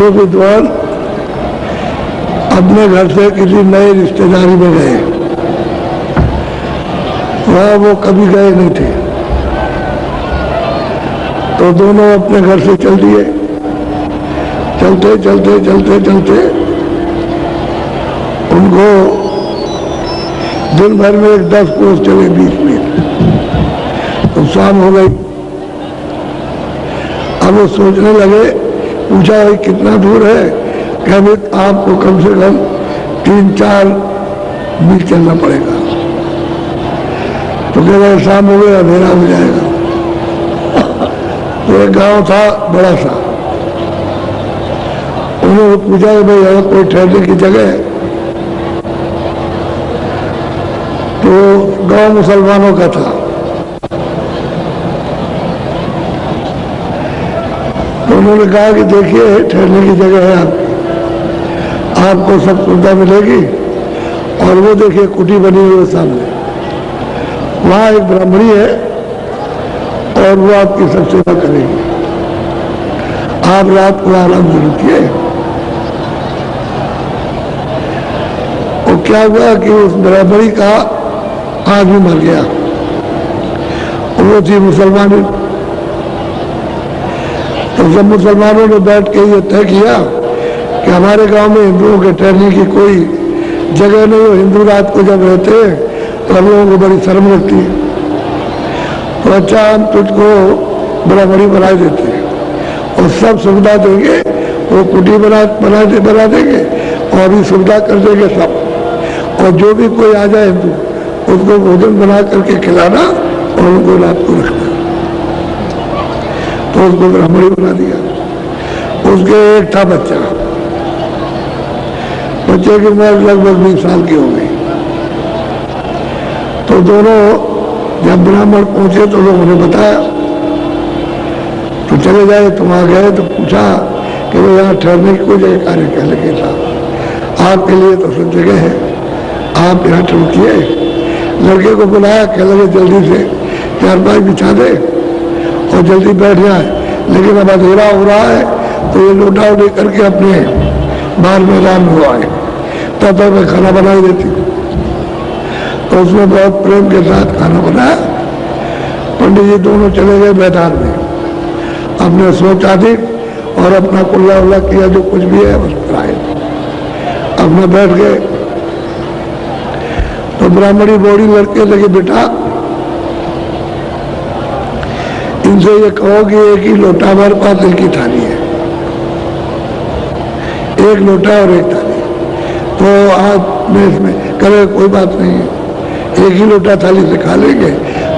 जो विद्वान अपने घर से किसी नए रिश्तेदारी में गए, वहाँ वो कभी गए नहीं थे, तो दोनों अपने घर से चल दिए। चलते चलते चलते चलते उनको दिन भर में 10 कोस चले, 20 मील, तो शाम हो गई। अब वो सोचने लगे, पूछा भाई कितना दूर है? कहते आपको कम से कम 3-4 मील चलना पड़ेगा। तो कह रहे शाम हो गया, अंधेरा हो जाएगा। तो एक गांव था बड़ा सा, उन्होंने पूछा कि भाई अगर कोई ठहरने की जगह है? तो गांव मुसलमानों का था। तो उन्होंने कहा कि देखिए ठहरने की जगह है, आपको सब सुविधा मिलेगी। और वो देखिए कुटी बनी हुई है सामने, वहाँ एक ब्राह्मणी है और वो आपकी सब सेवा करेगी। आप रात को आराम से रुकिए। और क्या हुआ कि उस ब्राह्मणी का आदमी मर गया, वो थी मुसलमानी। तो जब मुसलमानों ने बैठ के ये तय किया कि हमारे गांव में हिंदुओं के ठहरने की कोई जगह नहीं हो, हिंदू रात को जब रहते हैं तो हम लोगों को बड़ी शर्म लगती है, तो अच्छा हम तुझको ब्राह्मणी बना देते हैं और सब सुविधा देंगे, वो कुटी बना देंगे और भी सुविधा कर देंगे सब। और जो भी कोई आ जाए हिंदू, उसको भोजन बना करके खिलाना और उनको रात को रखना। तो उसको ब्राह्मणी बना दिया। उसके एक था बच्चा, बच्चे की उम्र लगभग 20 साल की हो गई। तो दोनों जब ब्राह्मण पहुंचे तो लोगों ने बताया, तो चले जाए। तुम आ गए तो पूछा कि वो यहाँ ठहरने की कोई जगह कार्य कह लगे था, आपके लिए तो सब जगह है, आप यहाँ ठहरिए। लड़के को बुलाया, कह लगे जल्दी से 4-5 बिछा दे और जल्दी बैठ जाए, लेकिन अब अंधेरा हो रहा है तो ये लोटा उठी करके अपने बाहर मैदान में आए, तब तक मैं खाना बना ही देती हूँ। तो उसने बहुत प्रेम के साथ खाना बनाया। पंडित जी दोनों चले गए मैदान में, अपने सोचा दी और अपना कुल्ला उल्ला किया, जो कुछ भी है बस आए, अपने बैठ गए। तो ब्राह्मणी बॉडी लड़के लगे, बेटा इनसे ये कहो कि एक ही लोटा हमारे पास, एक ही थाली है, एक लोटा और एक थाली। तो आज मैं इसमें करे कोई बात नहीं है, एक ही लोटा थाली से खा लेंगे,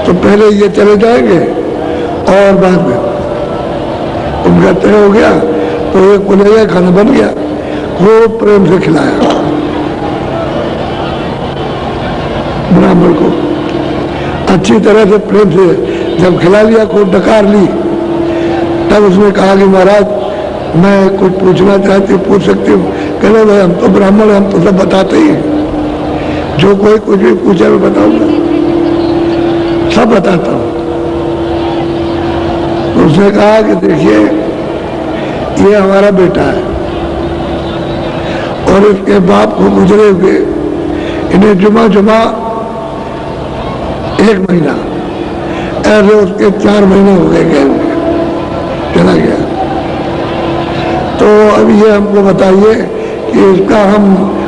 तो पहले ये चले जाएंगे और बाद में उनका तय हो गया। तो एक को ले गया, खाना बन गया, खूब प्रेम से खिलाया ब्राह्मण को, अच्छी तरह से प्रेम से जब खिला लिया, खूब डकार ली। तब उसने कहा कि महाराज मैं कुछ पूछना चाहती हूँ, पूछ सकती हूँ? कहने भाई हम तो ब्राह्मण, हम तो सब बताते ही हैं, जो कोई कुछ भी पूछे मैं बताऊंगा, सब बताता हूँ। तो उसने कहा कि देखिए ये हमारा बेटा है और इसके बाप को गुजरे हुए इन्हें जुमा 1 महीना, ऐसे उसके 4 महीने हो गए चला गया। तो अब ये हमको बताइए कि इसका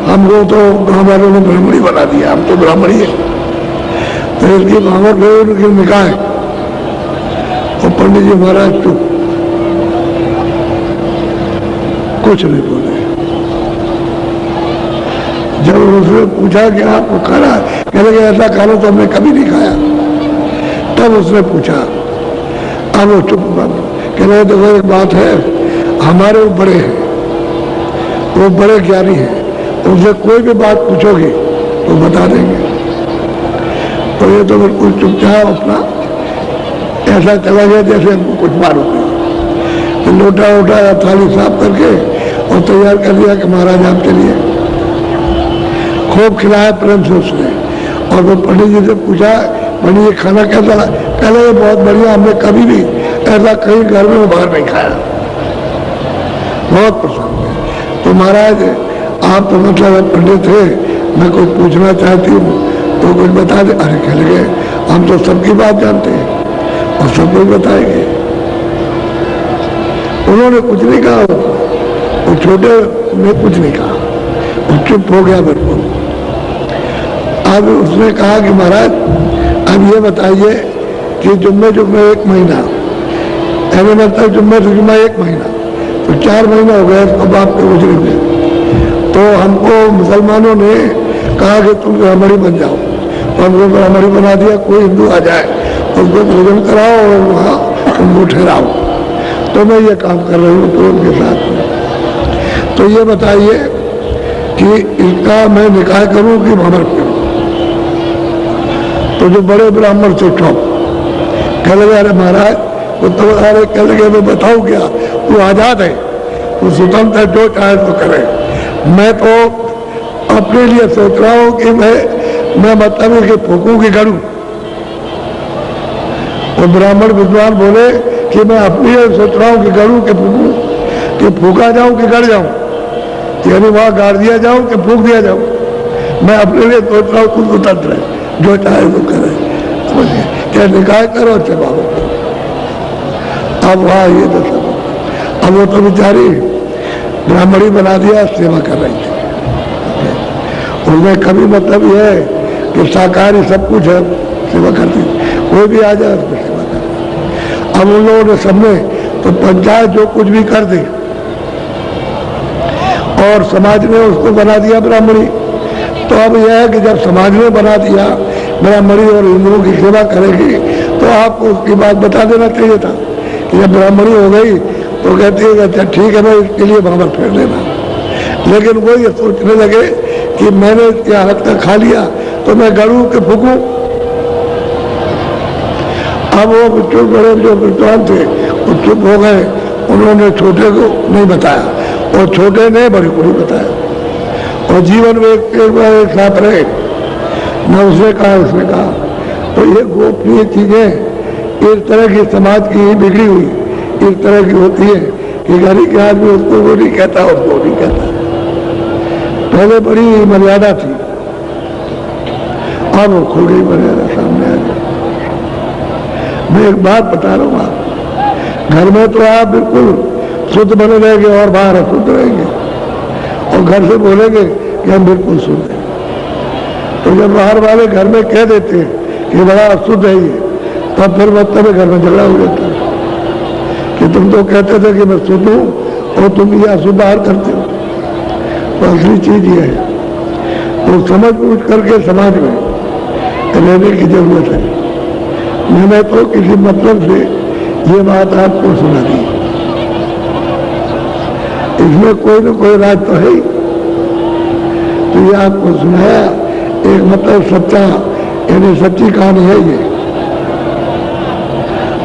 हमको तो गाँव वालों ने ब्राह्मणी बना दिया, हम तो ब्राह्मणी है, तो इसकी भावट गई उनकी निकाय। और पंडित जी महाराज चुप, कुछ नहीं बोले। जब उसने पूछा कि आपको खाना, कह लगे ऐसा खाना तो हमने कभी नहीं खाया। तब उसने पूछा, अब वो चुप, कह रहे देखो एक बात है, हमारे वो बड़े हैं, वो बड़े ज्ञानी हैं, उनसे कोई भी बात पूछोगे तो बता देंगे। तो ये तो बिल्कुल चुपचाप अपना ऐसा चला गया जैसे हमको कुछ मालूम नहीं। तो लोटा वोटा थाली साफ करके और तैयार कर दिया कि महाराज आपके लिए। खूब खिलाया प्रेम से उसने। और वो पंडित जी से पूछा, पंडित जी खाना कैसा लगा? कहले ये बहुत बढ़िया, हमने कभी भी ऐसा कहीं घर में बाहर नहीं खाया। बहुत प्रसन्न है। तो महाराज आप तो मतलब पंडित थे, मैं कुछ पूछना चाहती हूँ तो कुछ बता दे। अरे कह लगे हम तो सबकी बात जानते हैं और सब कुछ बताएंगे। उन्होंने कुछ नहीं कहा, वो छोटे ने कुछ नहीं कहा, वो चुप हो गया बिल्कुल। अब उसने कहा कि महाराज अब ये बताइए कि जुम्मे जुम्मे 1 महीना, ऐसे मतलब जुम्मे से जुम्मा 1 महीना, तो 4 महीने हो गए अब आपके गुजरे में। तो हमको मुसलमानों ने कहा कि तुम ब्राह्मणी बन जाओ, तो हमको ब्राह्मणी बना दिया। कोई हिंदू आ जाए उसको भोजन कराओ और वहाँ उनको ठहराओ। तो मैं ये काम कर रही हूँ तो उनके साथ में। तो ये बताइए कि इसका मैं निकाह करूँ कि भंवर करूँ? तो जो बड़े ब्राह्मण से चौक कह लगे अरे महाराज वो तो अरे कह लगे मैं बताऊँ क्या, तू आजाद है, तू स्वतंत्र है, जो चाहे तो करे। मैं तो अपने लिए सोच रहा हूँ कि मैं मतलब कि फूकूं कि गड़ूं। और ब्राह्मण विद्वान बोले कि मैं अपने लिए सोच रहा हूँ कि गड़ूं कि फूकूं, कि फूका जाऊं कि गड़ जाऊं, यानी वहां गाड़ दिया जाऊं कि फूक दिया जाऊं। मैं अपने लिए सोच रहा हूँ खुद स्वतंत्र है, जो चाहे वो करे। क्या निकाह करो चबाओ। अब वहाँ ये तो सब, अब वो तो बेचारी ब्राह्मणी बना दिया, सेवा कर रही थी। उनमें कभी मतलब ये है कि शाकाहारी सब कुछ है, सेवा करती, कोई भी आ जाए उसको सेवा करती। अब उन लोगों ने सबने तो पंचायत जो कुछ भी कर दी और समाज ने उसको बना दिया ब्राह्मणी। तो अब यह है कि जब समाज ने बना दिया ब्राह्मणी और हिंदुओं की सेवा करेगी तो आपको उसकी बात बता देना चाहिए था कि जब ब्राह्मणी हो गई तो कहती है अच्छा ठीक है मैं इसके लिए भंवर फेर लेना। लेकिन वो ये सोचने लगे कि मैंने इसकी हालत का खा लिया तो मैं गड़ूं के फूकूं। अब वो बच्चों बड़े जो विद्वान थे वो चुप हो गए, उन्होंने छोटे को नहीं बताया और छोटे ने बड़े को नहीं बताया। और जीवन में एक साथ रहे, न उसने कहा उसने कहा। तो ये गोपनीय चीजें इस तरह की समाज की बिगड़ी हुई इस तरह की होती है कि घर के आदमी उसको वो नहीं कहता और वो नहीं कहता। पहले बड़ी मर्यादा थी, अब वो खुल गई मर्यादा, सामने आ गई। मैं एक बात बता रहा हूँ, आप घर में तो आप बिल्कुल शुद्ध बने रहेंगे और बाहर अशुद्ध रहेंगे, और घर से बोलेंगे कि हम बिल्कुल शुद्ध हैं। तो जब बाहर वाले घर में कह देते हैं कि बड़ा अशुद्ध है ये, तब फिर मतलब घर में झगड़ा हो जाता है कि तुम तो कहते थे कि मैं शुद्ध हूँ और तुम ये अशुद्ध बाहर करते हो। तो असली चीज ये है, तो समझ बूझ करके समाज में रहने की जरूरत है। मैंने तो किसी मतलब से ये बात आपको सुना दी, इसमें कोई न कोई राज तो है ही, तो ये आपको सुनाया। एक मतलब सच्चा यानी सच्ची कहानी है ये।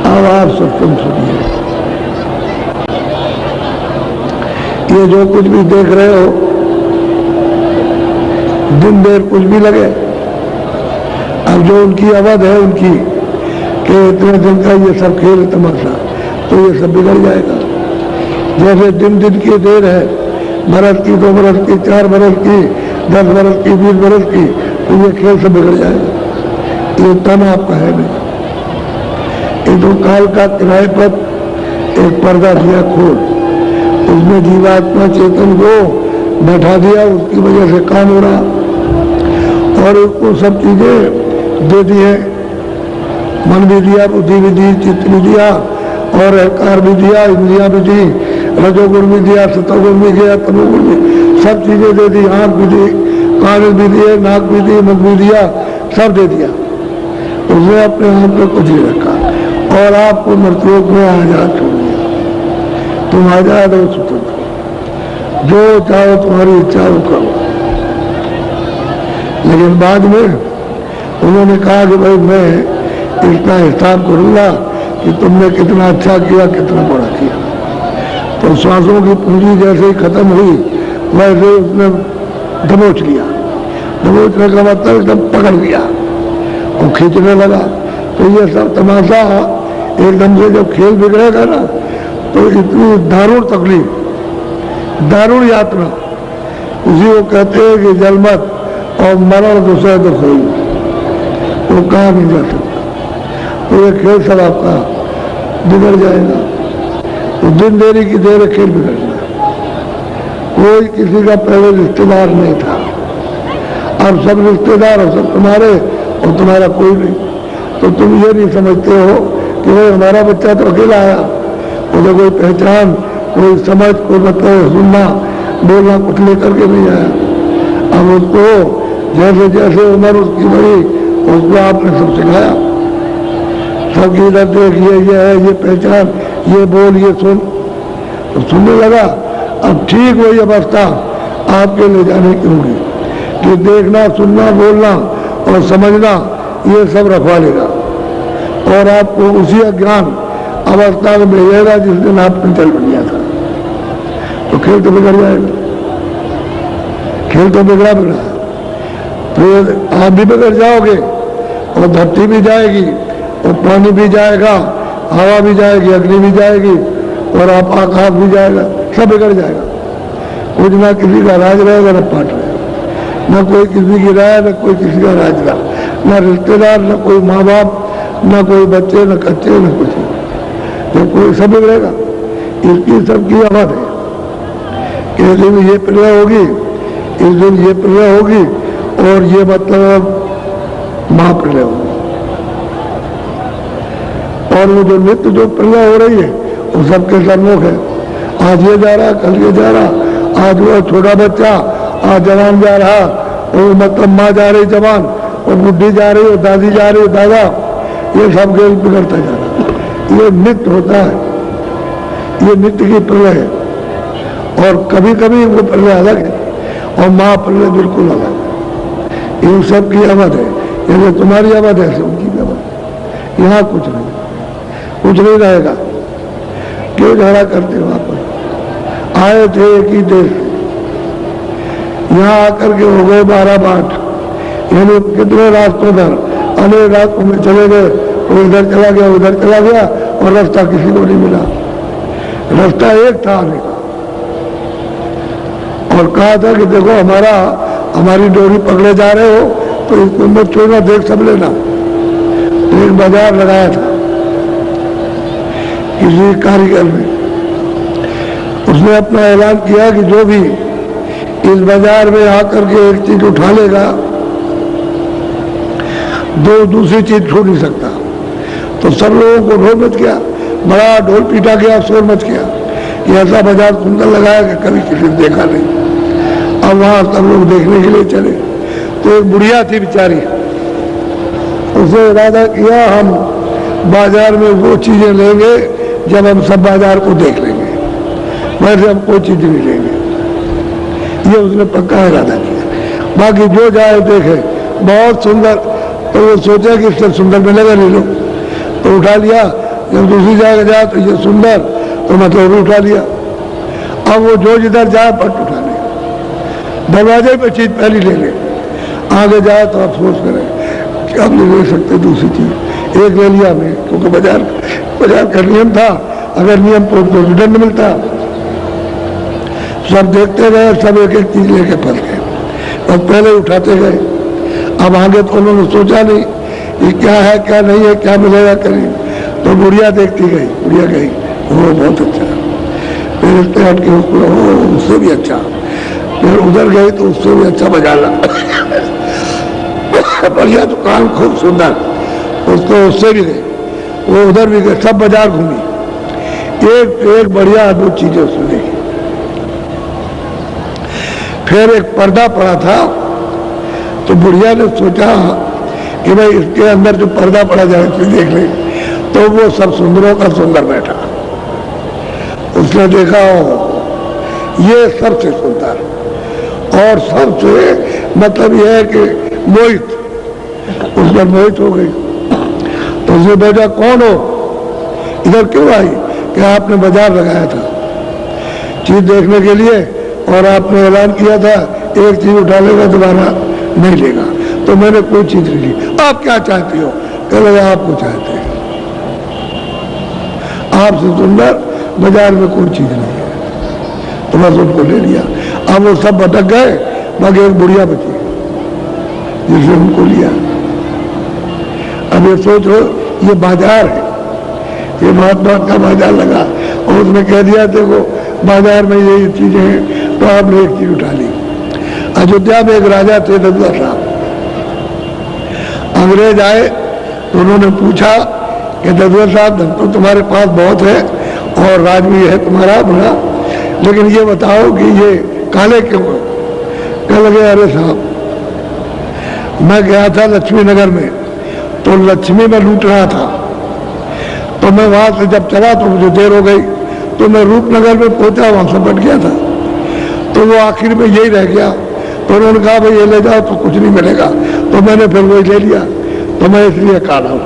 अब आप सत्संग सुनिए। ये जो कुछ भी देख रहे हो, दिन देर कुछ भी लगे, अब जो उनकी अवध है उनकी कि इतने दिन का ये सब खेल तमाशा, तो ये सब बिगड़ जाएगा। जैसे दिन दिन की देर है, बरस की, 2 बरस की, 4 बरस की, 10 बरस की, 20 बरस की, तो ये खेल सब बिगड़ जाएगा। ये तन आपका है नहीं। ये तो काल का किराए पर एक पर्दा दिया खोल, उसमें जीवात्मा चेतन को बैठा दिया, उसकी वजह से काम हो रहा, और उसको सब चीजें दे दी है। मन भी दिया, बुद्धि भी दी, चित्त भी दिया, और अहंकार भी दिया, इंद्रियां भी दी, रजोगुण भी दिया, सतोगुण भी दिया, तमोगुण भी, सब चीजें दे दी। आंख भी दी, कान भी दिए, नाक भी दी, मुख भी दिया, सब दे दिया। उसने अपने हाथ में कुछ नहीं रखा और आपको मृत्युलोक में आजाद छोड़ दिया। तुम आजाद हो, स्वतंत्र, जो चाहो तुम्हारी इच्छा हो करो। लेकिन बाद में उन्होंने कहा कि भाई मैं इतना हिसाब करूंगा कि तुमने कितना अच्छा किया, कितना बुरा किया। तो श्वासों की पूंजी जैसे ही खत्म हुई वैसे उसने दबोच लिया। दबोचने का मतलब एकदम पकड़ लिया और खींचने लगा। तो ये सब तमाशा एकदम से जब खेल बिगड़ेगा ना, तो इतनी दारुण तकलीफ दारुण यात्रा, उसी को कहते हैं कि जलमत और मरण दूसरा तो कोई वो कहा नहीं जा सकता। तो ये खेल सब आपका बिगड़ जाएगा। तो दिन देरी की देर खेल बिगड़ना। कोई किसी का पहले रिश्तेदार नहीं था, अब सब रिश्तेदार हो, सब तुम्हारे और तुम्हारा कोई नहीं। तो तुम ये नहीं समझते हो कि भाई हमारा बच्चा तो अकेला आया, उसे कोई पहचान, कोई समझ, कोई मतलब सुनना बोलना कुछ लेकर के नहीं आया। अब उसको जैसे जैसे उम्र उसकी बढ़ी उसको आपने सब सिखाया, सबकी इधर देख, ये है, ये पहचान, ये बोल, ये सुन, तो सुनने लगा। अब ठीक वही अवस्था आपके ले जाने की होगी कि देखना, सुनना, बोलना और समझना ये सब रखवा लेगा और आपको उसी अज्ञान अवस्था में भेजेगा जिस दिन आपने चल लिया था। तो खेल तो बिगड़ जाएगा, खेल तो बिगड़ा बिगड़ा, फिर आप भी बिगड़ जाओगे और धरती भी जाएगी और पानी भी जाएगा, हवा भी जाएगी, अग्नि भी जाएगी और आप आकाश भी जाएगा, सब बिगड़ जाएगा। कुछ ना किसी का राज रहेगा, न पाठ रहेगा, न कोई किसी की राय, न कोई किसी का राज रहा, न रिश्तेदार, न कोई माँ बाप, न कोई बच्चे, न कच्चे, न कुछ। तो कोई सब बिगड़ेगा। इसकी सबकी आवाज है कि इस दिन ये प्रलय होगी, इस दिन ये प्रलय होगी और ये मतलब महाप्रलय होगी। और वो जो नित्य जो प्रलय हो रही है वो सबके सम्मुख है। आज ये जा रहा, कल ये जा रहा, आज वो छोटा बच्चा, आज जवान जा रहा, वो मतलब माँ जा रही जवान, और बुढ़ी जा रही, और दादी जा रही, दादा, ये सब खेल बिगड़ता जा रहा। ये नित्य होता है, ये नित्य की प्रलय है। और कभी कभी वो प्रलय अलग है और महाप्रलय बिल्कुल अलग है। इन सब की अवध है, जैसे तुम्हारी अवध है ऐसे उनकी भी अवध। यहाँ कुछ नहीं, कुछ नहीं रहेगा। क्यों झगड़ा करते हो? आप आए थे एक ही देश, यहाँ आकर के हो गए 12 बाट, यानी कितने रास्तों पर अनेक रास्तों में चले गए। वो इधर चला गया, उधर चला गया और रास्ता किसी को नहीं मिला। रास्ता एक था आने का, और कहा था कि देखो हमारी डोरी पकड़े जा रहे हो तो इसको मत छोड़ना, देख सब लेना। एक बाजार लगाया था किसी कारीगर ने, उसने अपना ऐलान किया कि जो भी इस बाजार में आकर के एक चीज उठा लेगा, दूसरी चीज छू नहीं सकता। तो सब लोगों को ढोल मच गया, बड़ा ढोल पीटा गया, शोर मच गया कि ऐसा बाजार सुंदर लगाया कि कभी किसी ने देखा नहीं। अब वहां सब लोग देखने के लिए चले तो एक बुढ़िया थी बेचारी, उसने इरादा किया हम बाजार में वो चीजें लेंगे जब हम सब बाजार को देख लेंगे, वैसे हम कोई चीज नहीं लेंगे। ये उसने पक्का इरादा किया। बाकी जो जाए देखे बहुत सुंदर, तो वो सोचा कि इससे सुंदर मिलेगा, ले लो, तो उठा लिया। जब दूसरी जगह जाए तो ये सुंदर, तो मतलब भी उठा लिया। अब वो जो जिधर जाए पट उठा ले, दरवाजे पे चीज पहली ले ले, आगे जाए तो अफसोस करें कि हम नहीं ले सकते दूसरी चीज। एक ले लिया हमने, क्योंकि बाजार का नियम था, अगर नियम तोड़ तो दंड मिलता। सब देखते गए, सब एक एक चीज लेके फंस गए और पहले उठाते गए। अब आगे तो उन्होंने सोचा नहीं कि क्या है क्या नहीं है, क्या मिलेगा करें। तो बुढ़िया देखती गई, बुढ़िया गई, वो बहुत अच्छा, फिर उससे हट के उससे भी अच्छा, फिर उधर गई तो उससे भी अच्छा बाजार लगा, बढ़िया दुकान खूब सुंदर, उसको उससे भी गई, वो उधर भी गए, सब बाजार घूमी, एक बढ़िया अद्भुत चीजें उसने देखी। फिर एक पर्दा पड़ा था, तो बुढ़िया ने सोचा कि भाई इसके अंदर जो पर्दा पड़ा जाए उसे देख ले। तो वो सब सुंदरों का सुंदर बैठा, उसने देखा ये सबसे सुंदर और सबसे मतलब यह है कि मोहित, उस पर मोहित हो गई। तो उसने बेटा कौन हो, इधर क्यों आई? कि आपने बाजार लगाया था चीज देखने के लिए और आपने ऐलान किया था एक चीज उठा लेगा दोबारा नहीं लेगा, तो मैंने कोई चीज नहीं ली। आप क्या चाहती हो? कह लगे आपको चाहते हैं, आपसे सुंदर बाजार में कोई चीज नहीं है। तो बस उनको ले लिया। अब वो सब भटक गए, बाकी एक बुढ़िया बची जिसने उनको लिया। अब ये सोचो, ये बाजार है, ये महात्मा का बाजार लगा और उसने कह दिया देखो बाजार में यही चीजें हैं, तो आपने एक चीज उठा ली। अयोध्या में एक राजा थे ददुआ साहब, अंग्रेज आए तो उन्होंने पूछा कि ददुआ साहब धन तो तुम्हारे पास बहुत है और राज भी है तुम्हारा बड़ा, लेकिन ये बताओ कि ये काले क्यों हो? कह लगे अरे साहब मैं गया था लक्ष्मी नगर में, तो लक्ष्मी में लूट रहा था, तो मैं वहां से जब चला तो मुझे देर हो गई, तो मैं रूपनगर में पहुंचा, वहां से बट गया था, तो वो आखिर में यही रह गया। तो उन्होंने कहा भाई ये ले जाओ तो कुछ नहीं मिलेगा, तो मैंने फिर वही ले लिया, तो मैं इसलिए काला हूं।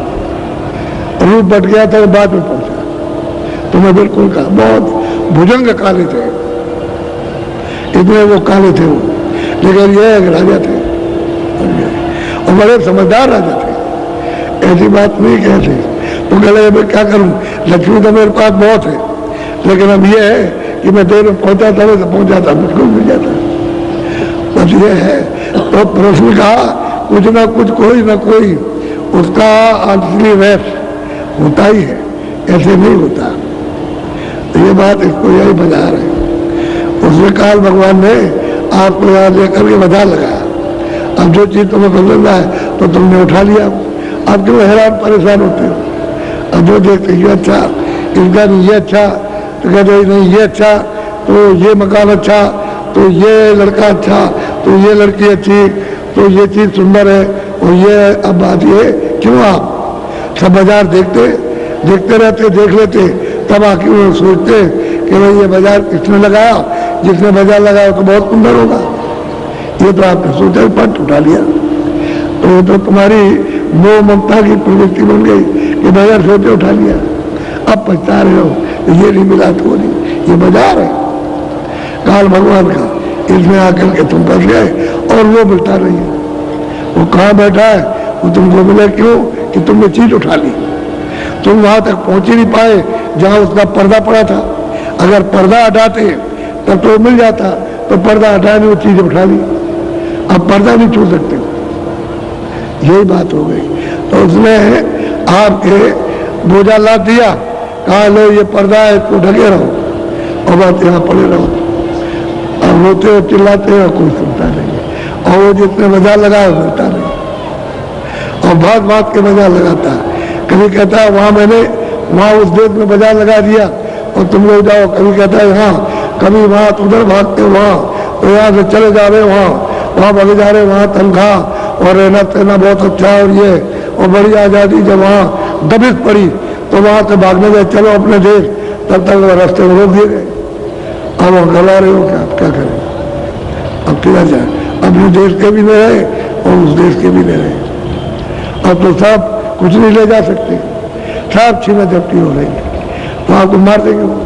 रूप बट गया था, बाद में पहुंचा तो मैं बिल्कुल का बहुत भुजंग काले थे, इतने वो काले थे वो, लेकिन ये एक राजा थे और बड़े समझदार राजा थे, ऐसी बात नहीं कहते। तो कह लगे मैं क्या करूं, लक्ष्मी तो मेरे पास बहुत है, लेकिन अब ये है कि मैं देर में पहुंचा था, वैसे पहुंचा था मुझको मिल जाता, बस ये है। तो प्रश्न कहा कुछ ना कुछ कोई ना कोई उसका असली वैस होता ही है, ऐसे नहीं होता। तो ये बात इसको यही बाजार है। उसमें काल भगवान ने आपको यहाँ लेकर के बाजार लगाया। अब जो चीज तुम्हें पसंद है तो तुमने उठा लिया, अब क्यों हैरान परेशान होते हो? अब जो देखते ये अच्छा, इसका नहीं ये अच्छा, तो कहते नहीं ये अच्छा, तो ये मकान अच्छा, तो ये लड़का अच्छा, तो ये लड़की अच्छी, तो ये चीज सुंदर है, और ये अब बात ये क्यों आप सब बाजार देखते रहते, देख लेते, तब आके वो सोचते कि भाई ये बाजार किसने लगाया, जिसने बाजार लगाया तो बहुत सुंदर होगा। ये तो आपने सोचा पट उठा लिया, तो ये तो तुम्हारी मोह ममता की प्रवृत्ति बन गई कि बाजार सोचे उठा लिया, अब पछता रहे हो ये नहीं मिला तो नहीं। ये बाजार है काल भगवान का, इसमें आकर के तुम फंस गए और वो मिलता नहीं है। वो कहाँ बैठा है, वो तुमको मिले क्यों कि तुमने चीज उठा ली। तुम वहां तक पहुंच ही नहीं पाए जहां उसका पर्दा पड़ा था। अगर पर्दा हटाते तब तो मिल जाता, तो पर्दा हटाने वो चीज उठा ली, अब पर्दा नहीं छू सकते, यही बात हो गई। तो उसने आपके बोझा ला दिया, कहा लो ये पर्दा है, इसको ढके रहो और बात यहाँ पड़े रहो। अब रोते हो चिल्लाते हो, कोई सुनता नहीं, और वो जितने बाजार लगाया मिलता नहीं, और बात बात के बाजार लगाता है। कभी कहता है वहां उस देश में बाजार लगा दिया और तुम लोग जाओ, कभी कहता है यहाँ, कभी वहां उधर भागते वहां, तो यहाँ से चले जा रहे वहां भागे जा रहे, वहां तनख्वाह और रहना सहना बहुत अच्छा, और ये और बड़ी आज़ादी जब वहां दबिश पड़ी तो वहां से भागने गए, चलो अपने देश, तब तक रास्ते में रोक दिए गए। अब वो गला रहे हो क्या, आप क्या करें, अब किया जाए, अपने देश के भी नहीं रहे और उस देश के भी नहीं रहे, अब तो सब कुछ नहीं ले जा सकते, सब छीना झपटी हो रही है, तो आपको मार देंगे वो।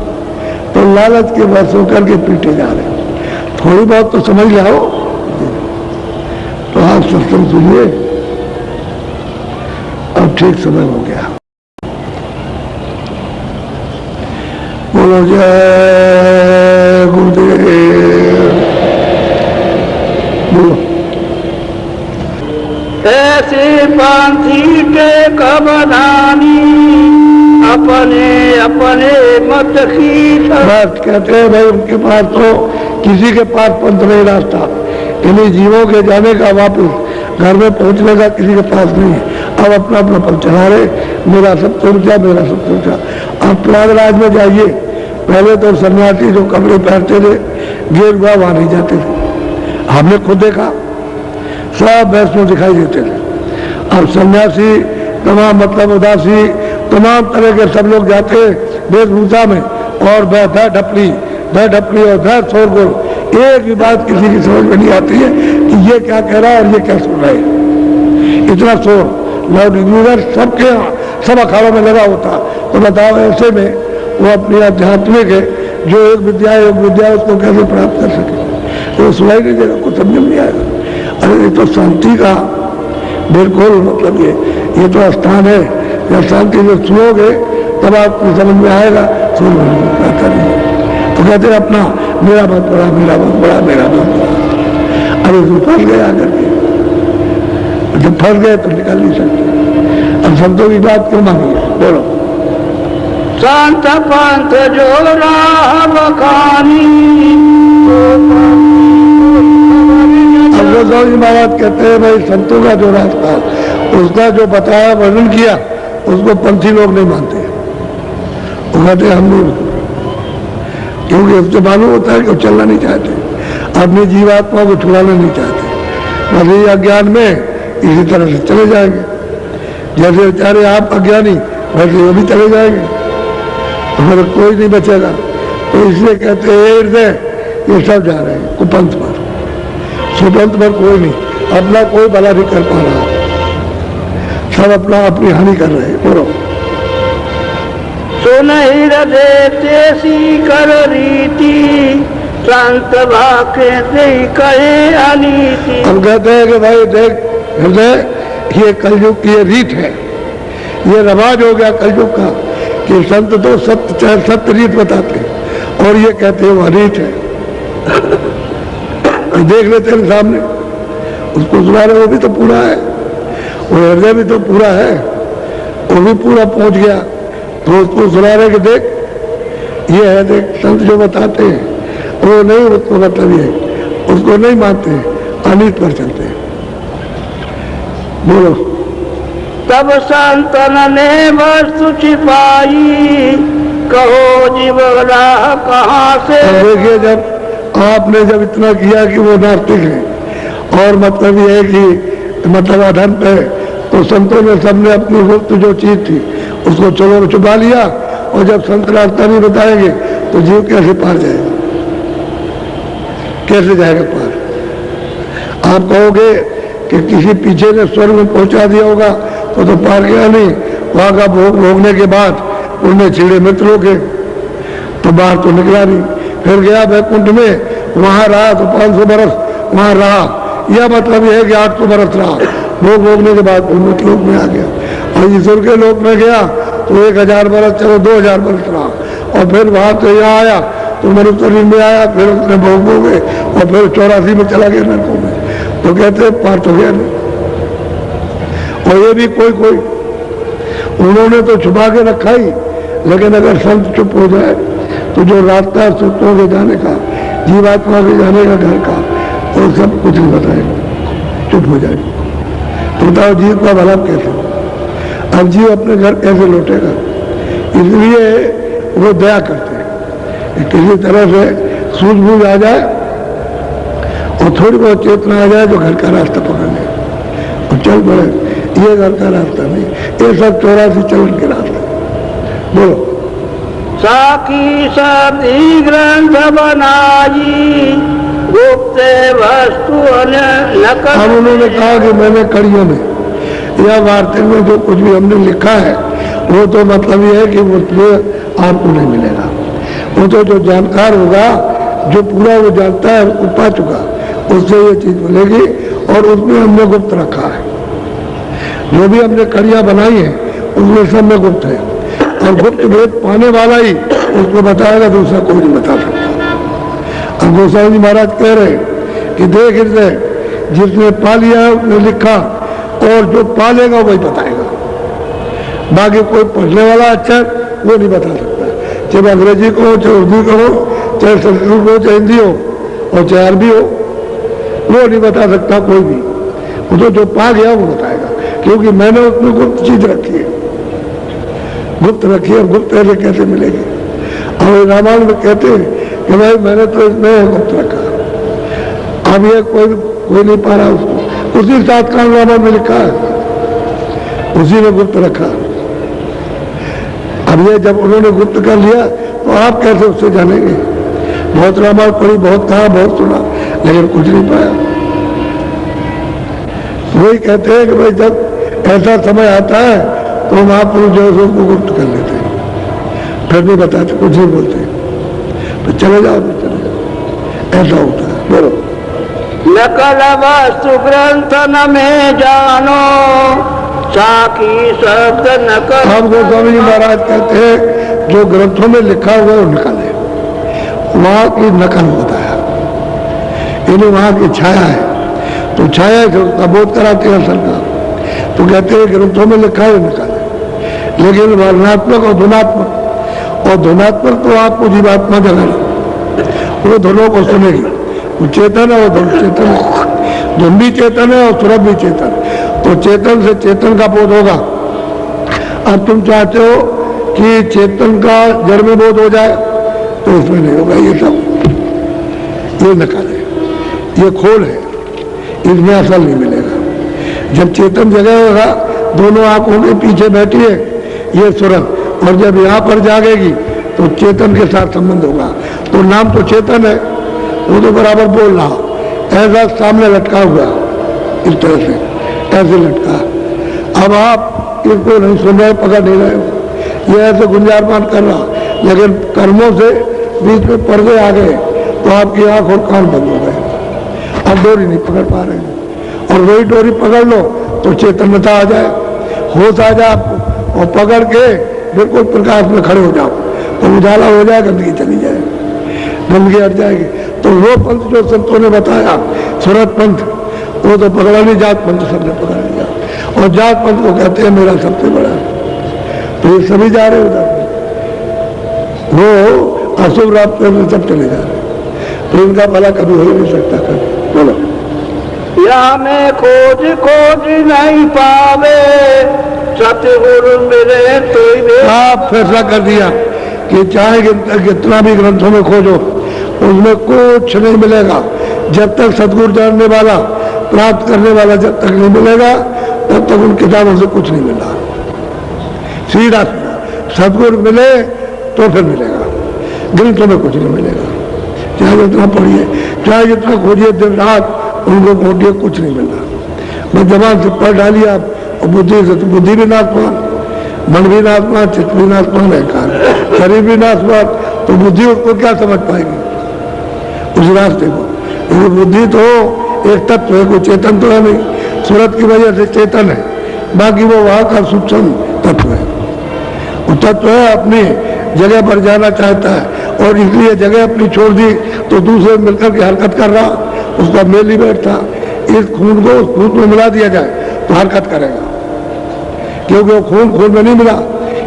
तो लालच के बस होकर के पीटे जा रहे, थोड़ी बहुत तो समझ लाओ। तो आप सत्संग सुनिए, अब ठीक समय हो गया। बोलो जय गुरुदेव, बोलो। ऐसे पंथी के कबधानी अपने अपने मत की बस कहते हैं भाई उनके पास तो किसी के पास पंथ नहीं रास्ता, इन्हीं जीवों के जाने का, वापस घर में पहुंचने का किसी के पास नहीं है। अब अपना अपना पंथ चला रहे, मेरा सब सोचा, मेरा सब सोचा। अब प्रयागराज में जाइए, पहले तो सन्यासी जो कपड़े पहनते थे गेरुआ, वहां नहीं जाते थे, हमने खुद देखा, सब वैष्णव दिखाई देते थे। अब सन्यासी तमाम मतलब उदासी तमाम तरह के सब लोग जाते वेशभूषा में, और भय ढपली और भय शोरगुल, एक भी बात किसी की समझ में नहीं आती है कि ये क्या कह रहा है और ये क्या सुन रहा है। इतना शोर लाउड यूजर सबके यहाँ सब अखाड़ों में लगा होता, तो बताओ ऐसे में वो अपनी आध्यात्मिक जो एक विद्या उसको कैसे प्राप्त कर सके, तो सुनाई नहीं देगा, कुछ समझ नहीं आएगा। अरे ये तो शांति का बिल्कुल मतलब ये तो स्थान है, जब शांति में सुनोगे तब आपको समझ में आएगा, सुन आता नहीं। वो कहते हैं अपना मेरा मत पड़ा, मेरा मत पड़ा, मेरा मत पड़ा। अरे तो फंस गए आकर के, जब फंस गए तो निकल नहीं सकते। अब संतों की बात क्यों मानी है? बोलो। संत पंथ जो राह बखानी। अब गोस्वामी महाराज कहते हैं भाई संतों का जो रास्ता, उसका जो बताया वर्णन किया, उसको पंथी लोग नहीं मानते। वो कहते हम नहीं, क्योंकि उससे मालूम होता है कि वो चलना नहीं चाहते, अपनी जीवात्मा को छुड़ाना नहीं चाहते, बस ये अज्ञान में इसी तरह से चले जाएंगे। जैसे बेचारे आप अज्ञानी, वैसे वो भी चले जाएंगे, हमारा कोई नहीं बचेगा। तो इसलिए कहते हैं हृदय ये सब जा रहे हैं कुपंथ पर, सुपंथ पर कोई नहीं, अपना कोई भला नहीं कर पा रहा, सब अपना अपनी हानि कर रहे हैं। बोलो। सुनहि हृदय तेसी कर रीति, संत भाके दे कहे अनीति। हम कहते हैं कि भाई देख हृदय, ये कलयुग की ये रीत है, ये रवाज हो गया कलयुग का कि संत तो सत्य चाहे सत्य रीत बताते हैं और ये कहते हैं वह रीत है। देख लेते हैं सामने, उसको सुना रहे, वो भी तो पूरा है, वो हृदय भी तो पूरा है, वो भी पूरा पहुंच गया, तो उसको सुना रहे कि देख ये है, देख संत जो बताते हैं वो नहीं, उसको मतलब ये उसको नहीं मानते, अनित पर चलते हैं। बोलो। तब संतन ने वस्तु छिपाई, कहो जीव राह कहाँ से। देखिए जब आपने जब इतना किया कि वो नास्तिक है और मतलब ये है कि मतलब अधन पे, तो संतों ने सबने अपनी गुप्त जो चीज थी उसको चलो छुपा लिया, और जब संत रास्ता नहीं बताएंगे तो जीव कैसे पार जाएगा, कैसे जाएगा पार? आप कहोगे कि किसी पीछे ने स्वर्ग में पहुंचा दिया होगा तो पार गया नहीं, वहां का भोग भोगने के बाद उनमें छीड़े मित्रों के, तो बाहर तो निकला नहीं, फिर गया वैकुंठ में, वहां रहा तो 500 बरस वहां रहा, यह मतलब यह है कि 800 बरस रहा, भोग भोगने के बाद उन्नत लोक में आ गया, और ईश्वर के लोक में गया तो 1000 बरस, चलो 2000 बरस रहा, और फिर वहां से यहाँ आया तो मनुष्य शरीर में आया, फिर उसने भोग भोगे और फिर 84 में चला गया नरकों में, तो कहते हैं पार तो गया नहीं। और ये भी कोई कोई उन्होंने तो छुपा के रखा ही, लेकिन अगर संत चुप हो जाए तो जो रास्ता है सूत्रों के जाने का, जीवात्मा के जाने का, घर का, वो सब कुछ नहीं बताएगा, चुप हो जाएगा। तो बताओ जीव का भला कैसे? अब जीव अपने घर कैसे लौटेगा? इसलिए वो दया करते हैं कि किसी तरह से सूझबूझ आ जाए और थोड़ी बहुत चेतना आ जाए तो घर का रास्ता पकड़ ले और चल पड़े। ये घर का रास्ता नहीं, ये सब 84 चलन के रास्ते। बोलो। साकी सभी ग्रंथ बनाई, गुप्त वस्तु अब उन्होंने कहा कि मैंने कड़ियों में या वार्ता में जो कुछ भी हमने लिखा है वो तो मतलब ये है कि वो आपको नहीं मिलेगा, वो तो जो जानकार होगा, जो पूरा वो जानता है, उसको पा चुका, उससे ये चीज मिलेगी, और उसमें हमने गुप्त रखा है। जो भी हमने कड़ियां बनाई है उसमें सब में गुप्त है, और गुप्त भेद पाने वाला ही उसको बताएगा, दूसरा कोई नहीं बता सकता। अब गोस्वामी जी महाराज कह रहे कि देख हृदय, जिसने पा लिया है उसने लिखा, और जो पालेगा वही बताएगा, बाकी कोई पढ़ने वाला अक्षर वो नहीं बता सकता, चाहे अंग्रेजी को हो, चाहे उर्दू को हो, चाहे संस्कृत हो, चाहे हिंदी हो, और चाहे अरबी हो, वो नहीं बता सकता कोई भी। वो तो जो पा गया वो बताएगा, क्योंकि मैंने उसमें गुप्त चीज रखी है, गुप्त रखी है, गुप्त ऐसे कैसे मिलेगी? और रामायण में कहते हैं कि भाई मैंने तो इसमें गुप्त रखा, अब ये कोई नहीं पा रहा उसको, उसी साथ का रामायण में लिखा है, उसी ने गुप्त रखा। अब ये जब उन्होंने गुप्त कर लिया तो आप कैसे उससे जानेंगे? बहुत रामायण पढ़ी, बहुत कहा, बहुत सुना, लेकिन कुछ नहीं पाया। वही कहते हैं कि भाई जब ऐसा समय आता है तो महापुरुष जो है उसको गुप्त कर लेते हैं, फिर नहीं बताते, कुछ नहीं बोलते, तो चले जाओ, तो चले जाओ, ऐसा होता है। बोलो। नकल वस्तु ग्रंथ न में जानो, साकी शब्द नकल। हम गोस्वामी जी महाराज कहते हैं जो ग्रंथों में लिखा हुआ है वो निकाले, वहां की नकल बताया, यानी वहां की छाया है, तो छाया से उसका बोध कराते हैं असल का। तो कहते हैं ग्रंथों में लिखा है नकल है, लेकिन वर्णात्मक और धुनात्मक, और धुनात्मक तो आपको जीवात्मा जगह वो दोनों को सुनेगी, वो चेतन है, वो धुन चेतन है, धुन भी चेतन है और सुरभ भी चेतन, तो चेतन से चेतन का बोध होगा। अब तुम चाहते हो कि चेतन का जड़ में बोध हो जाए, तो इसमें नहीं होगा। ये सब ये नकल है, ये खोल है, इसमें असल नहीं मिलेगा। जब चेतन जगह होगा, दोनों आंखों के पीछे बैठी है ये सुरभ, और जब यहाँ पर जागेगी तो चेतन के साथ संबंध होगा। तो नाम तो चेतन है, वो तो बराबर बोल रहा, ऐसा सामने लटका हुआ, इस तरह से ऐसे लटका। अब आप इसको नहीं सुन रहे, पकड़ नहीं रहे हो, ये ऐसे गुंजारमान कर रहा, लेकिन कर्मों से बीच में पर्दे आ गए, तो आपकी आंख और कान बंद हो गए, अब डोरी नहीं पकड़ पा रहे हैं। और वही डोरी पकड़ लो तो चेतनता आ जाए, होश आ जाए आपको, और पकड़ के बिल्कुल प्रकाश में खड़े हो जाओ, तो उजाला हो जाए, गंदगी चली जाए, गंदगी हट जाएगी। तो वो पंथ जो संतों ने बताया, सुरत पंथ, वो तो पकड़ा नहीं, जात पंथ सबने पकड़ लिया, और जात पंथ को कहते हैं मेरा सबसे बड़ा। तो ये सभी जा रहे उधर, वो अशुभ रास्ते में सब चले जा रहे, तो इनका भला कभी हो ही नहीं सकता। कभी बोलो, या में खोज खोज नहीं पावे, सतगुरु मिले तो आप फैसला कर दिया कि चाहे कितना भी ग्रंथों में खोजो, उसमें कुछ नहीं मिलेगा जब तक सतगुरु जानने वाला, प्राप्त करने वाला जब तक नहीं मिलेगा, तब तक उन किताबों से कुछ नहीं मिला। सीधा सतगुरु मिले तो फिर मिलेगा, ग्रंथों में कुछ नहीं मिलेगा। चाहे जितना पढ़िए, चाहे जितना खोजिए दिन रात, उनको खोजिए, कुछ नहीं मिलना। बस जबान से पढ़ डालिए आप, और बुद्धि से तो बुद्धि भी नाशवान, मन भी नाशवान, चित्त भी नाशवान है, शरीर भी नाशवान, तो बुद्धि उसको क्या समझ पाएगी उस रास्ते को। बुद्धि तो एक तत्व है, कोई चेतन तो है नहीं, सूरत की वजह से चेतन है, बाकी वो वहां का सूक्ष्म तत्व है। वो तत्व है अपनी जगह पर जाना चाहता है, और इसलिए जगह अपनी छोड़ दी तो दूसरे मिलकर के हरकत कर रहा, उसका मेल नहीं बैठता। इस खून को उस खून में मिला दिया जाए तो हरकत करेगा, क्योंकि वो खून खून में नहीं मिला,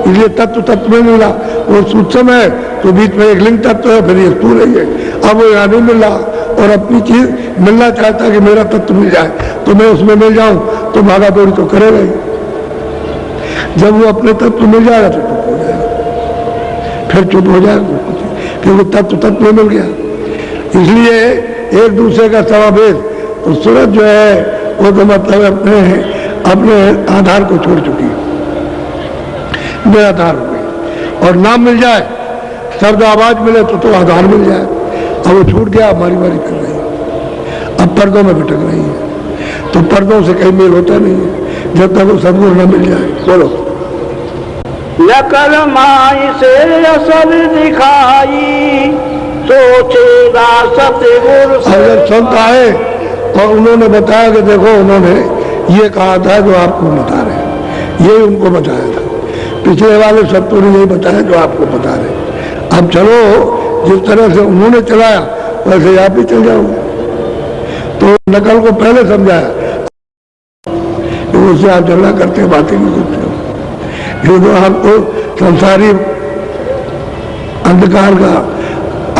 इसलिए तत्व तत्व में मिला। वो सूक्ष्म है तो बीच में एक लिंग तत्व है, फिर ये स्थूल है। अब वो यहाँ नहीं मिल रहा, और अपनी चीज मिलना चाहता है कि मेरा तत्व मिल जाए तो मैं उसमें मिल जाऊं, तो भागा दौड़ी तो करेगा ही। जब वो अपने तत्व मिल जाएगा तो चुप हो जाएगा, फिर चुप हो जाएगा, क्योंकि तत्व तत्व में मिल गया। इसलिए एक दूसरे का समावेश, तो सूरत जो है वो तो मतलब अपने आधार को छोड़ चुकी है, बेआधार हो गई। और नाम मिल जाए, शब्द आवाज मिले तो आधार मिल जाए। अब वो छूट गया, मारी मारी कर रही है, अब पर्दों में भटक रही है, तो पर्दों से कहीं मेल होता नहीं है जब तक वो सदगुरु न मिल जाए। बोलो, नकल माई से असल दिखाई, सोचेगा सतगुरु। अगर संत आए और उन्होंने बताया कि देखो उन्होंने ये कहा था जो आपको बता रहे हैं, ये उनको बताया था, पिछले वाले सत्तों ने नहीं बताया जो आपको बता रहे। अब चलो, जिस तरह से उन्होंने चलाया वैसे आप भी चल जाओगे। तो नकल को पहले समझाया, उससे आप झगड़ा करते बातें नहीं करते हो, ये तो आपको संसारी अंधकार का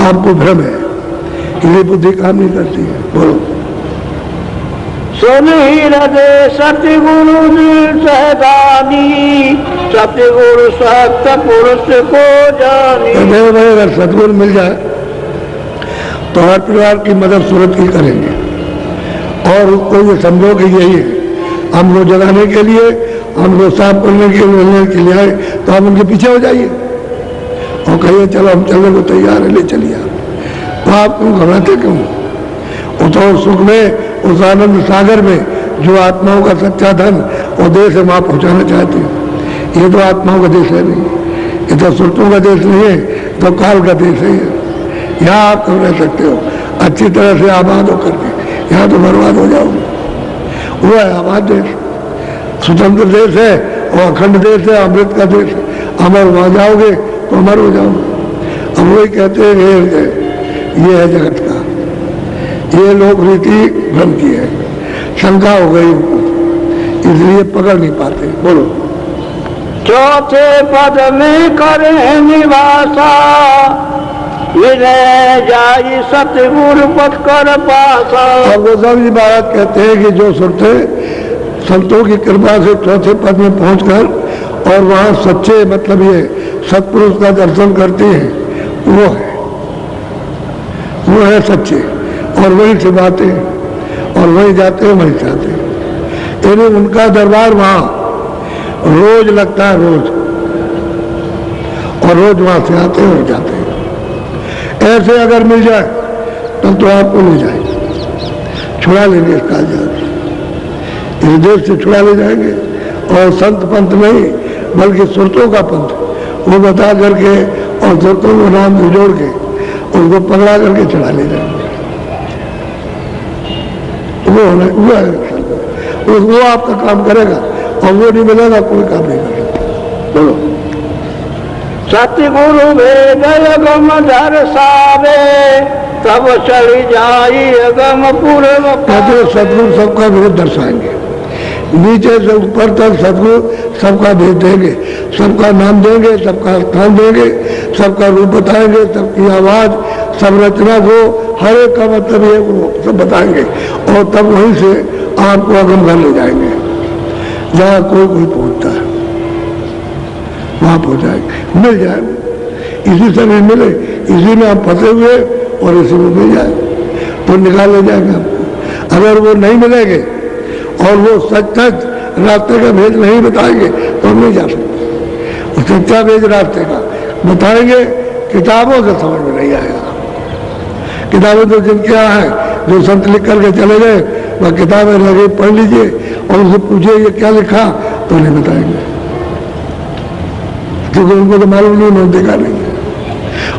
आपको भ्रम है, ये बुद्धि काम नहीं करती है। बोलो, सुन ही हृदय सतगुरु सहदानी, सतगुरु सत्य पुरुष को जानी। अगर सतगुरु मिल जाए तो हर परिवार की मदद सूरत की करेंगे, और उसको ये समझो कि यही है हमको जगाने के लिए, हमको साफ करने के लिए आए, तो हम उनके पीछे हो जाइए और कहिए चलो हम चलने को तैयार है, ले चलिए। तो आप क्यों घबराते क्यों? वो तो सुख में, उस आनंद सागर में जो आत्माओं का सच्चा धन वो देश है, वहां पहुंचाना चाहते हैं। ये तो आत्माओं का देश है नहीं, ये तो सुरतों का देश नहीं है, तो काल का देश है। यहाँ आप कब रह सकते हो अच्छी तरह से आबाद होकर के? यहाँ तो बर्बाद हो जाओगे। वो है आबाद देश, स्वतंत्र देश है, और अखंड देश है, अमृत का देश है। अमर वहां जाओगे तो अमर हो जाओगे। अब वही कहते हैं ये है जगत का, ये लोक रीति भ्रम की है, शंका हो गई उनको, इसलिए पकड़ नहीं पाते। बोलो। चौथे पद में करे निवासा, विनय जाई सतगुरु पद कर पासा। अब गोस्वामी जी महाराज कहते हैं कि जो सुनते संतों की कृपा से चौथे पद में पहुंचकर और वहां सच्चे मतलब ये सत्पुरुष का दर्शन करते हैं, वो है सच्चे, और वहीं से बातें और वहीं जाते हैं वहीं जाते हैं। यानी उनका दरबार वहां रोज लगता है, रोज, और रोज वहां से आते हैं और जाते हैं। ऐसे अगर मिल जाए तब तो आपको ले जाएंगे, छुड़ा लेंगे इस कालजात, इस देश से छुड़ा ले जाएंगे। और संत पंथ नहीं बल्कि सुरतों का पंथ वो बता करके और सुरतों को नाम से जोड़ के उनको पकड़ा करके चढ़ा ले जाएंगे। वो आपका काम करेगा, और वो नहीं मिलेगा कोई काम नहीं करेगा। बोलो। सतगुरु भेद अगम दर्शावे, तब चढ़ी जाई अगम पूर्व। कहते सतगुरु सबका भेद दर्शाएंगे, नीचे से ऊपर तक सतगुरु सबका भेद देंगे, सबका नाम देंगे, सबका स्थान देंगे, सबका रूप बताएंगे, सबकी आवाज, सब रचना को, हर एक का मतलब ये वो सब बताएंगे, और तब वहीं से आपको अगम कर ले जाएंगे। जहाँ कोई पहुंचता है वहां पहुंचाएंगे, मिल जाए, इसी से नहीं मिले, इसी में आप फंसे हुए और इसी में मिल जाए तो निकाल ले जाएंगे आपको। अगर वो नहीं मिलेंगे और वो सच रास्ते का भेद नहीं बताएंगे तो हम नहीं जा सकते। सच्चा भेद रास्ते का बताएंगे, किताबों से समझ में नहीं आएगा। किताबें तो जिनके यहाँ है, जो संत लिख करके चले गए, वह किताबें लगे पढ़ लीजिए और उनसे पूछिए ये क्या लिखा, तो नहीं बताएंगे, क्योंकि उनको तो मालूम नहीं, उन्होंने देखा नहीं।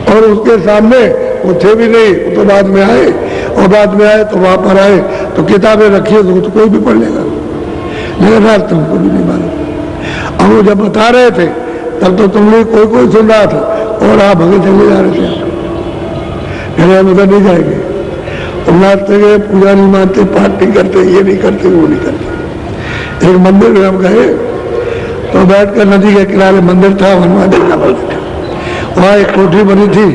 और उसके सामने वो थे भी नहीं, वो तो बाद में आए, और बाद में आए तो वहां पर आए तो किताबें रखी तो कोई भी पढ़ लेगा, लेकिन रात तुमको भी नहीं मालूम। अब वो जब बता रहे थे तब तो तुम लोग कोई सुन रहा था, और आप भगे चले जा रहे थे, हम उधर नहीं जाएंगे। और नाचते गए, पूजा नहीं मानते, पाठ नहीं करते, ये नहीं करते, वो नहीं करते। एक मंदिर में हम गए तो बैठकर नदी के किनारे मंदिर था, हनुमान जी का मंदिर था, वहाँ एक कोठी बनी थी,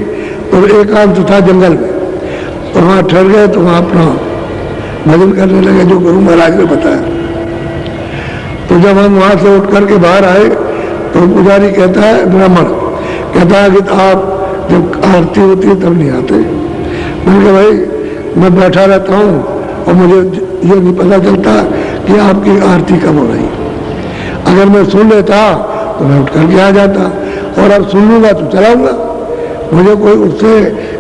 तो एकांत था जंगल में, तो वहाँ ठहर गए, तो वहाँ अपना भजन करने लगे जो गुरु महाराज ने बताया। तो जब हम वहाँ से उठ करके बाहर आए तो पुजारी कहता है, ब्राह्मण कहता है कि आप जब आरती होती है तब नहीं आते। मैंने कहा भाई मैं बैठा रहता हूँ और मुझे ये नहीं पता चलता कि आपकी आरती कब हो रही। अगर मैं सुन लेता तो मैं उठ करके आ जाता, और अब सुन लूंगा तो चलाऊंगा, मुझे कोई उससे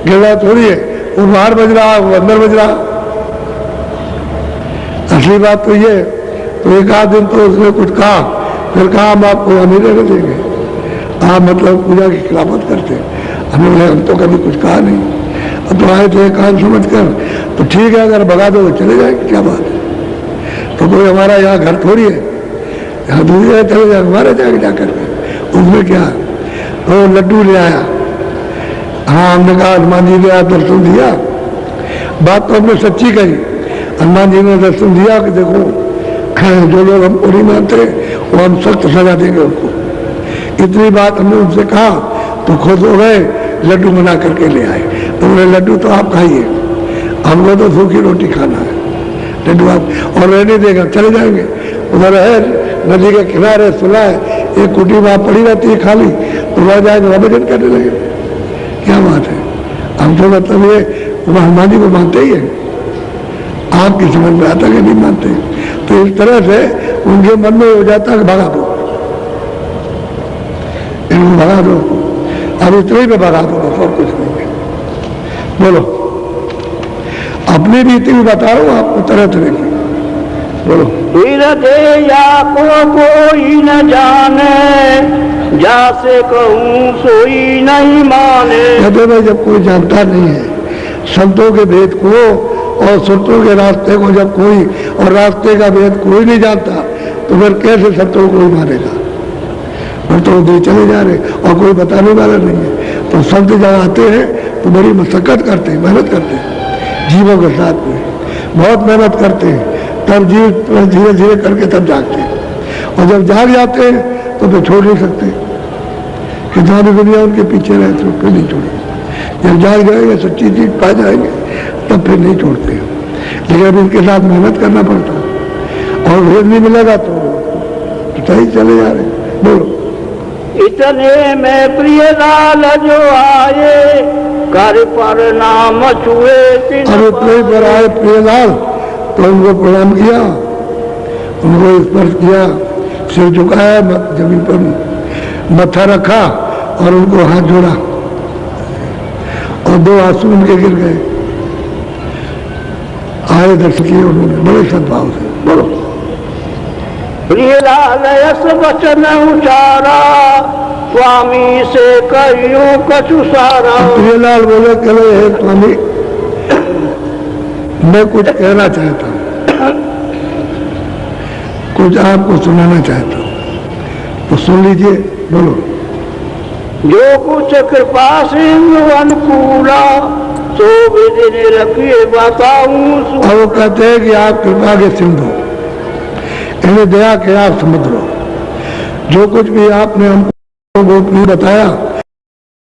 गिरा थोड़ी है, वो बाहर बज रहा, वो अंदर बज रहा। असली बात तो ये, तो एक आध दिन तो उसने कुछ कहा, फिर कहा हम आपको नहीं रहने देंगे, आप मतलब पूजा की खिलाफत करते। हमने बोले हम तो कभी कुछ कहा नहीं, अब तो आए थे कान समझ कर, तो ठीक है अगर भगा दो तो चले जाएंगे, क्या बात है। तो कोई हमारा यहाँ घर थोड़ी है, यहाँ दूसरी जगह चले जाए, हमारे जाएंगे जाकर, उसमें क्या। तो लड्डू ले आया, हाँ हमने कहा हनुमान जी ने दर्शन दिया, बात तो हमने सच्ची कही, हनुमान जी ने दर्शन दिया कि देखो जो लोग हमको नहीं मानते वो हम सख्त सजा देंगे उनको। इतनी बात हमने उनसे कहा तो खुश हो गए, लड्डू बना करके ले आए। तो बोले लड्डू तो आप खाइए, हमको तो सूखी रोटी खाना है, लड्डू आप और रहने देगा, चले जाएंगे। उधर है नदी के किनारे सुना है, एक कुटी वहाँ पड़ी रहती है खाली, तो वह जाएंगे वह भजन करने लगे। क्या बात है, हम तो मतलब ये हनुमान जी को मानते ही है, आपकी समझ में आता कि नहीं मानते। तो इस तरह से उनके मन में हो जाता है भगा दो, इनको भगा दो, अब इतने में भगा दो, बस और कुछ नहीं है। बोलो, अपनी रीति में बता रहा हूँ आपको तरह तरह की। बोलो। हृदया को कोई न जाने, जासे कहूँ सोई नहीं माने। कहते भाई जब कोई जानता नहीं है संतों के भेद को और संतों के रास्ते को, जब कोई और रास्ते का भेद कोई नहीं जानता तो फिर कैसे संतों को कोई मानेगा। फिर तो उधर चले जा रहे और कोई बताने वाला नहीं है, तो तो संत जब आते हैं तो बड़ी मशक्कत करते हैं, मेहनत करते हैं जीवों के साथ में, बहुत मेहनत करते हैं, तब जीव धीरे धीरे करके तब जागते हैं। और जब जाग जाते हैं तो फिर छोड़ नहीं सकते, कितना भी दुनिया उनके पीछे रहे तो फिर नहीं छोड़ेंगे। जब जाग जाएंगे, सच्ची चीज पा जाएंगे, तब फिर नहीं छोड़ते हैं। लेकिन अब इनके साथ मेहनत करना पड़ता है और भेद नहीं मिलेगा तो सही चले जा रहे। बोलो। इतने में प्रियलाल जो आए, कर पर नाम छुए अब इतने ही पर आए प्रियलाल, तो उनको प्रणाम किया, उनको स्पर्श किया, सिर झुकाया, जमीन पर मत्था रखा और उनको हाथ जोड़ा और 2 आंसू उनके गिर गए। आए दर्शन किए उन्होंने बड़े सद्भाव से। बोलो। प्रियलाल यस वचन उचारा, स्वामी से कहियो कछु सारा। प्रियलाल बोले, चलो हे स्वामी, मैं कुछ कहना चाहता हूँ, कुछ आपको सुनाना चाहता हूँ, तो सुन लीजिए। बोलो। जो कुछ कृपा सिंधु अनुकूला, तो विधि ने रखिए बताऊं। और वो कहते हैं कि आप कृपा के सिंधु, इन्हें दया के आप समुद्र, जो कुछ भी आपने हमको गोपनीय बताया